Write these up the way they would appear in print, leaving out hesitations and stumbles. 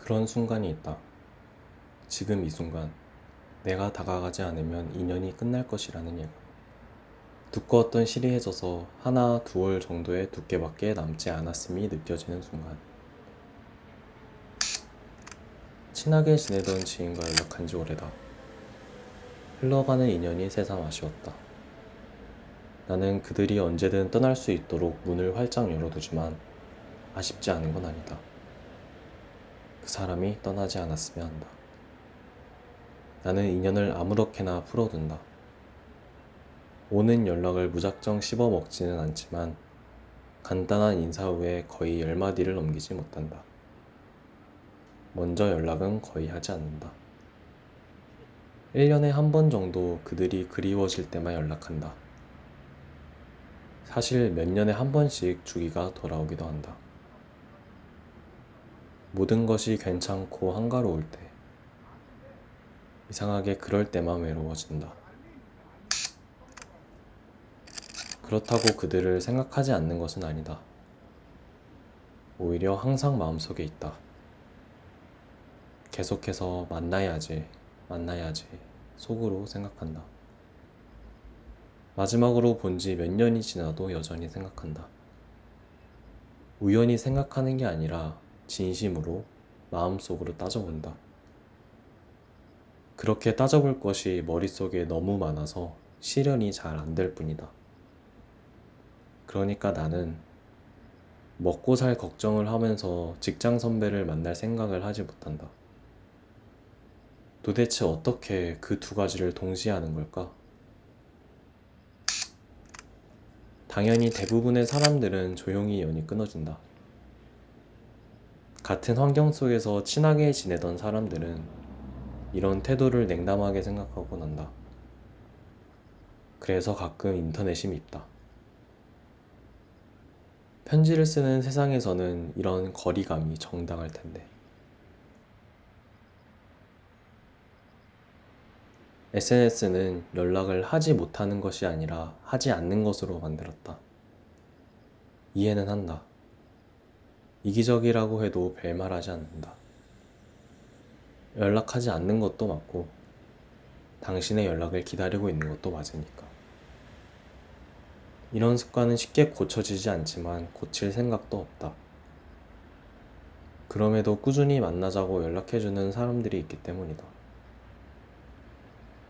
그런 순간이 있다. 지금 이 순간, 내가 다가가지 않으면 인연이 끝날 것이라는 예감. 두꺼웠던 실이 해져서 하나, 두 올 정도의 두께밖에 남지 않았음이 느껴지는 순간. 친하게 지내던 지인과 연락한 지 오래다. 흘러가는 인연이 새삼 아쉬웠다. 나는 그들이 언제든 떠날 수 있도록 문을 활짝 열어두지만 아쉽지 않은 건 아니다. 그 사람이 떠나지 않았으면 한다. 나는 인연을 아무렇게나 풀어둔다. 오는 연락을 무작정 씹어먹지는 않지만 간단한 인사 후에 거의 10마디를 넘기지 못한다. 먼저 연락은 거의 하지 않는다. 1년에 한 번 정도 그들이 그리워질 때만 연락한다. 사실 몇 년에 한 번씩 주기가 돌아오기도 한다. 모든 것이 괜찮고 한가로울 때, 이상하게 그럴 때만 외로워진다. 그렇다고 그들을 생각하지 않는 것은 아니다. 오히려 항상 마음속에 있다. 계속해서 만나야지, 만나야지 속으로 생각한다. 마지막으로 본 지 몇 년이 지나도 여전히 생각한다. 우연히 생각하는 게 아니라 진심으로 마음속으로 따져본다. 그렇게 따져볼 것이 머릿속에 너무 많아서 실현이 잘 안 될 뿐이다. 그러니까 나는 먹고 살 걱정을 하면서 직장 선배를 만날 생각을 하지 못한다. 도대체 어떻게 그 두 가지를 동시에 하는 걸까? 당연히 대부분의 사람들은 조용히 연이 끊어진다. 같은 환경 속에서 친하게 지내던 사람들은 이런 태도를 냉담하게 생각하고 난다. 그래서 가끔 인터넷이 밉다. 편지를 쓰는 세상에서는 이런 거리감이 정당할 텐데. SNS는 연락을 하지 못하는 것이 아니라 하지 않는 것으로 만들었다. 이해는 한다. 이기적이라고 해도 별말하지 않는다. 연락하지 않는 것도 맞고 당신의 연락을 기다리고 있는 것도 맞으니까. 이런 습관은 쉽게 고쳐지지 않지만 고칠 생각도 없다. 그럼에도 꾸준히 만나자고 연락해주는 사람들이 있기 때문이다.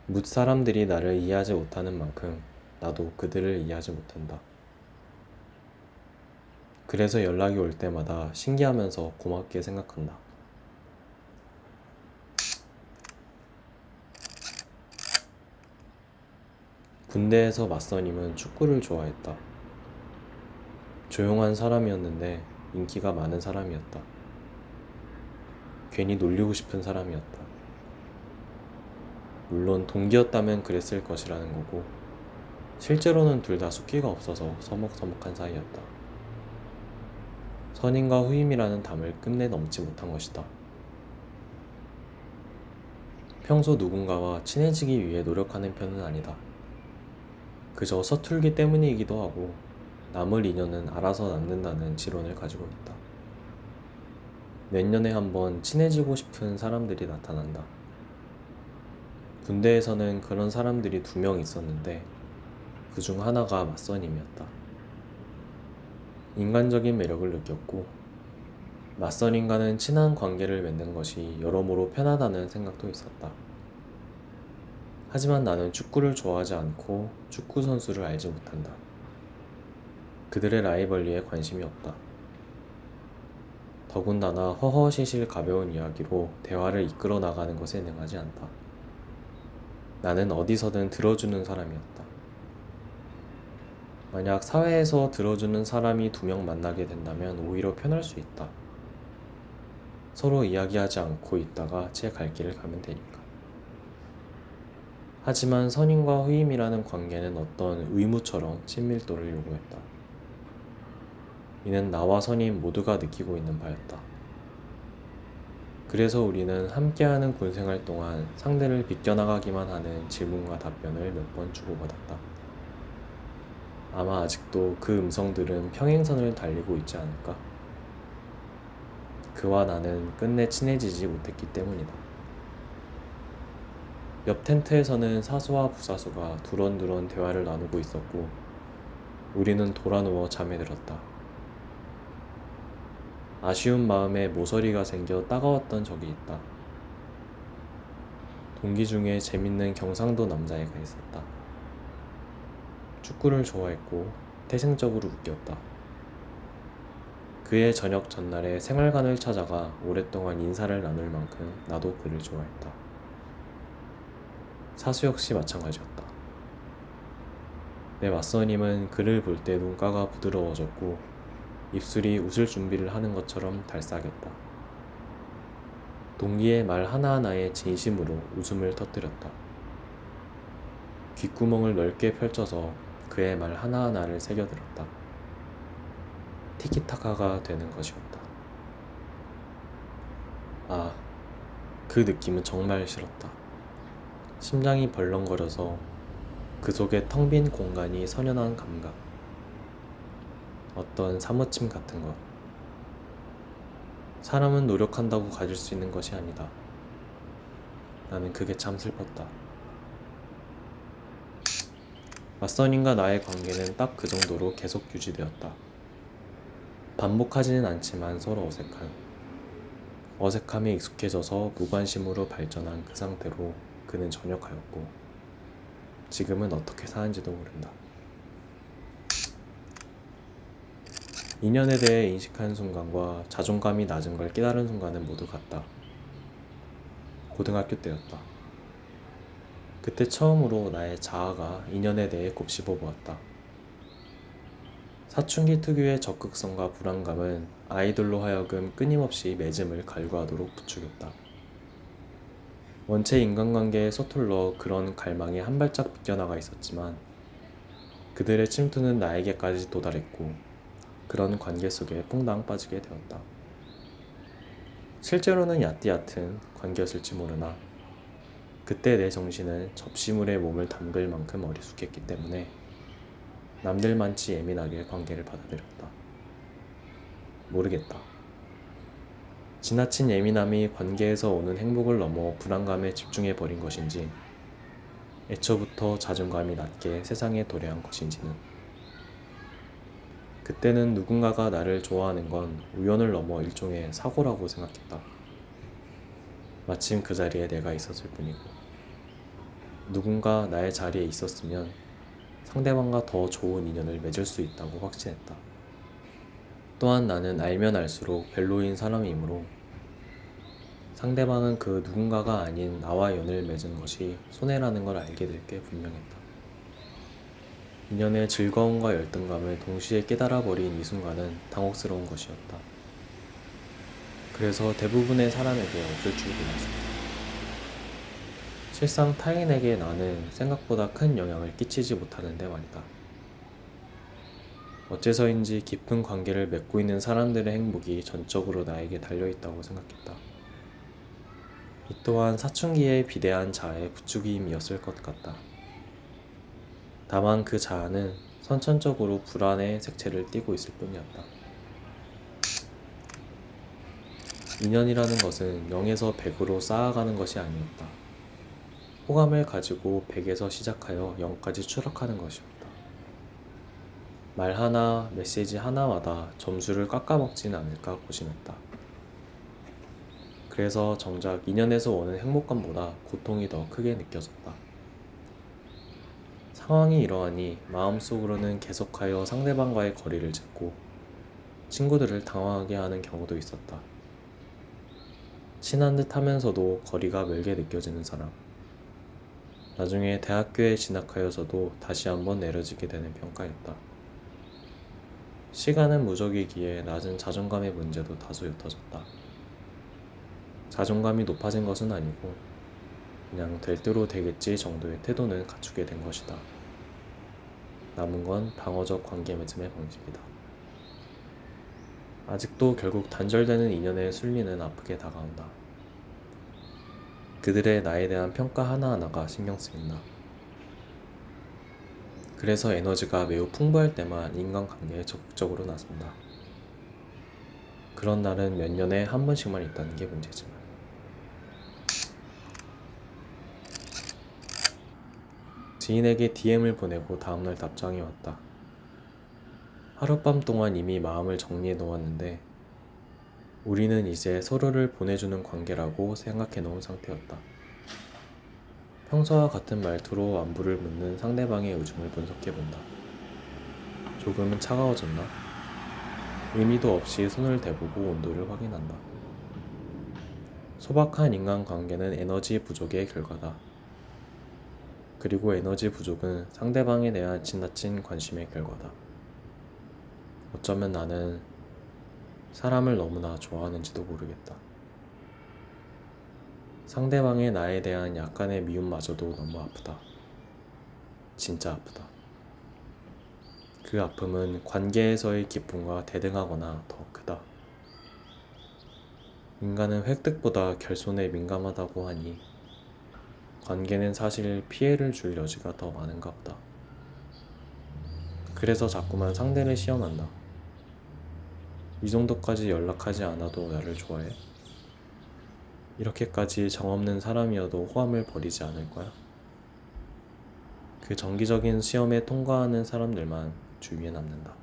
묻 사람들이 나를 이해하지 못하는 만큼 나도 그들을 이해하지 못한다. 그래서 연락이 올 때마다 신기하면서 고맙게 생각한다. 군대에서 맞선임은 축구를 좋아했다. 조용한 사람이었는데 인기가 많은 사람이었다. 괜히 놀리고 싶은 사람이었다. 물론 동기였다면 그랬을 것이라는 거고 실제로는 둘 다 숫기가 없어서 서먹서먹한 사이였다. 선임과 후임이라는 담을 끝내 넘지 못한 것이다. 평소 누군가와 친해지기 위해 노력하는 편은 아니다. 그저 서툴기 때문이기도 하고 남을 인연은 알아서 남는다는 지론을 가지고 있다. 몇 년에 한 번 친해지고 싶은 사람들이 나타난다. 군대에서는 그런 사람들이 2명 있었는데 그 중 하나가 맞선임이었다. 인간적인 매력을 느꼈고 맞선임과는 친한 관계를 맺는 것이 여러모로 편하다는 생각도 있었다. 하지만 나는 축구를 좋아하지 않고 축구 선수를 알지 못한다. 그들의 라이벌리에 관심이 없다. 더군다나 허허시실 가벼운 이야기로 대화를 이끌어 나가는 것에 능하지 않다. 나는 어디서든 들어주는 사람이었다. 만약 사회에서 들어주는 사람이 2명 만나게 된다면 오히려 편할 수 있다. 서로 이야기하지 않고 있다가 제 갈 길을 가면 되니까. 하지만 선임과 후임이라는 관계는 어떤 의무처럼 친밀도를 요구했다. 이는 나와 선임 모두가 느끼고 있는 바였다. 그래서 우리는 함께하는 군생활 동안 상대를 비껴나가기만 하는 질문과 답변을 몇 번 주고받았다. 아마 아직도 그 음성들은 평행선을 달리고 있지 않을까? 그와 나는 끝내 친해지지 못했기 때문이다. 옆 텐트에서는 사수와 부사수가 두런두런 대화를 나누고 있었고 우리는 돌아누워 잠에 들었다. 아쉬운 마음에 모서리가 생겨 따가웠던 적이 있다. 동기 중에 재밌는 경상도 남자애가 있었다. 축구를 좋아했고 태생적으로 웃겼다. 그의 저녁 전날에 생활관을 찾아가 오랫동안 인사를 나눌 만큼 나도 그를 좋아했다. 사수 역시 마찬가지였다. 내 맞선임은 그를 볼 때 눈가가 부드러워졌고 입술이 웃을 준비를 하는 것처럼 달싹였다. 동기의 말 하나하나에 진심으로 웃음을 터뜨렸다. 귓구멍을 넓게 펼쳐서 그의 말 하나하나를 새겨들었다. 티키타카가 되는 것이었다. 아, 그 느낌은 정말 싫었다. 심장이 벌렁거려서 그 속에 텅 빈 공간이 선연한 감각. 어떤 사무침 같은 것. 사람은 노력한다고 가질 수 있는 것이 아니다. 나는 그게 참 슬펐다. 맞선인과 나의 관계는 딱 그 정도로 계속 유지되었다. 반복하지는 않지만 서로 어색한. 어색함에 익숙해져서 무관심으로 발전한 그 상태로 그는 전역하였고 지금은 어떻게 사는지도 모른다. 인연에 대해 인식한 순간과 자존감이 낮은 걸 깨달은 순간은 모두 같다. 고등학교 때였다. 그때 처음으로 나의 자아가 인연에 대해 곱씹어 보았다. 사춘기 특유의 적극성과 불안감은 아이들로 하여금 끊임없이 매짐을 갈구하도록 부추겼다. 원체 인간관계에 서툴러 그런 갈망이 한 발짝 비껴나가 있었지만 그들의 침투는 나에게까지 도달했고 그런 관계 속에 퐁당 빠지게 되었다. 실제로는 얕디얕은 관계였을지 모르나 그때 내 정신은 접시물에 몸을 담글 만큼 어리숙했기 때문에 남들만치 예민하게 관계를 받아들였다. 모르겠다. 지나친 예민함이 관계에서 오는 행복을 넘어 불안감에 집중해버린 것인지 애초부터 자존감이 낮게 세상에 도래한 것인지는 그때는 누군가가 나를 좋아하는 건 우연을 넘어 일종의 사고라고 생각했다. 마침 그 자리에 내가 있었을 뿐이고 누군가 나의 자리에 있었으면 상대방과 더 좋은 인연을 맺을 수 있다고 확신했다. 또한 나는 알면 알수록 별로인 사람이므로 상대방은 그 누군가가 아닌 나와 연을 맺은 것이 손해라는 걸 알게 될 게 분명했다. 인연의 즐거움과 열등감을 동시에 깨달아버린 이 순간은 당혹스러운 것이었다. 그래서 대부분의 사람에게 없을 줄 몰랐다. 실상 타인에게 나는 생각보다 큰 영향을 끼치지 못하는데 말이다. 어째서인지 깊은 관계를 맺고 있는 사람들의 행복이 전적으로 나에게 달려있다고 생각했다. 이 또한 사춘기의 비대한 자아의 부추김이었을 것 같다. 다만 그 자아는 선천적으로 불안의 색채를 띠고 있을 뿐이었다. 인연이라는 것은 0에서 100으로 쌓아가는 것이 아니었다. 호감을 가지고 100에서 시작하여 0까지 추락하는 것이었다. 말 하나, 메시지 하나마다 점수를 깎아먹지는 않을까 고심했다. 그래서 정작 인연에서 오는 행복감보다 고통이 더 크게 느껴졌다. 상황이 이러하니 마음속으로는 계속하여 상대방과의 거리를 짓고 친구들을 당황하게 하는 경우도 있었다. 친한 듯 하면서도 거리가 멀게 느껴지는 사람. 나중에 대학교에 진학하여서도 다시 한번 내려지게 되는 평가였다. 시간은 무적이기에 낮은 자존감의 문제도 다소 옅어졌다. 자존감이 높아진 것은 아니고 그냥 될 대로 되겠지 정도의 태도는 갖추게 된 것이다. 남은 건 방어적 관계 맺음의 방식이다. 아직도 결국 단절되는 인연의 순리는 아프게 다가온다. 그들의 나에 대한 평가 하나하나가 신경 쓰인다. 그래서 에너지가 매우 풍부할 때만 인간관계에 적극적으로 나선다. 그런 날은 몇 년에 한 번씩만 있다는 게 문제지만. 지인에게 DM을 보내고 다음날 답장이 왔다. 하룻밤 동안 이미 마음을 정리해 놓았는데 우리는 이제 서로를 보내주는 관계라고 생각해 놓은 상태였다. 평소와 같은 말투로 안부를 묻는 상대방의 의중을 분석해 본다. 조금은 차가워졌나? 의미도 없이 손을 대보고 온도를 확인한다. 소박한 인간관계는 에너지 부족의 결과다. 그리고 에너지 부족은 상대방에 대한 지나친 관심의 결과다. 어쩌면 나는 사람을 너무나 좋아하는지도 모르겠다. 상대방의 나에 대한 약간의 미움마저도 너무 아프다. 진짜 아프다. 그 아픔은 관계에서의 기쁨과 대등하거나 더 크다. 인간은 획득보다 결손에 민감하다고 하니 관계는 사실 피해를 줄 여지가 더 많은가 보다. 그래서 자꾸만 상대를 시험한다. 이 정도까지 연락하지 않아도 나를 좋아해? 이렇게까지 정없는 사람이어도 호감을 버리지 않을 거야? 그 정기적인 시험에 통과하는 사람들만 주위에 남는다.